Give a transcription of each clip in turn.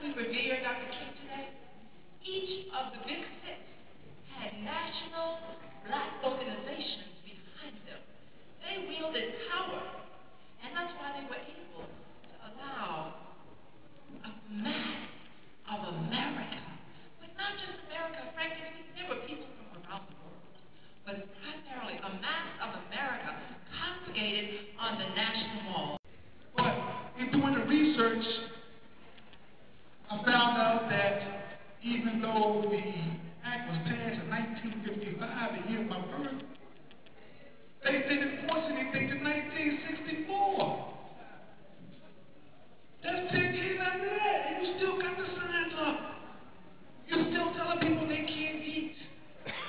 we revere Dr. King today, each of the big six had national black organizations behind them. They wielded power, and that's why they were able to allow a mass of America, but not just America, frankly speaking, there were people from around the world, but primarily a mass of America congregated on the National Mall. But in doing the research, I found out that even though the act was passed in 1955, the year of my birth, they didn't enforce anything to 1964. That's 10 years after that, and you still got the signs up. You're still telling people they can't eat.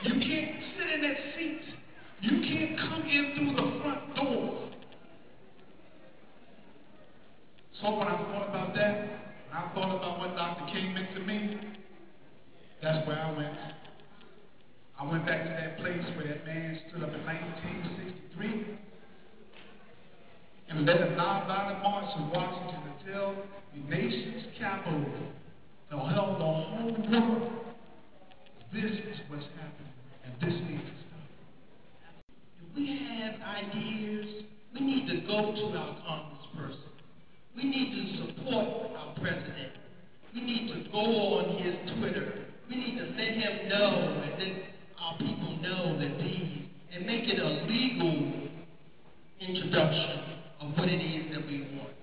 You can't sit in that seat. You can't come in through the front door. So when I thought about that, when I thought about what Dr. King meant to me, that's where I went. I went back to that place where that man stood up in 1963 and led a nonviolent march from Washington until the nation's capital to held the whole world. This is what's happening, and this needs to stop. If we have ideas, we need to go to our congressperson. We need to support our president. We need to go on his Twitter. We need to let him know and let our people know that these, and make it a legal introduction of what it is that we want.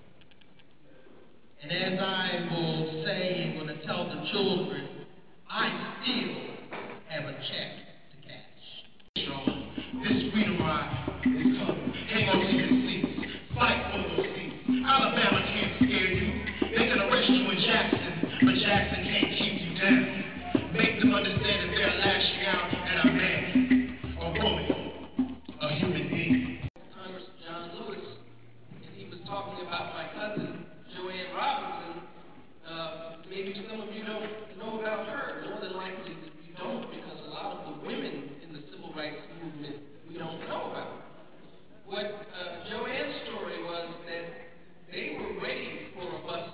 And as I will say and going to tell the children, I still have a check to cash. This freedom ride is coming. Hang on to your seats. Fight for those seats. Alabama can't scare you. They can arrest you in Jackson, but Jackson can't keep you down. Make them understand that they're lashing out at a man, a woman, a human being. Congressman John Lewis, and he was talking about my cousin, Joanne Robinson. Maybe some of you don't know about her. More than likely you don't, because a lot of the women in the civil rights movement we don't know about. What Joanne's story was that they were ready for a bus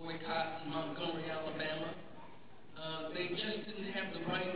boycott in Montgomery, Alabama. They just didn't have the right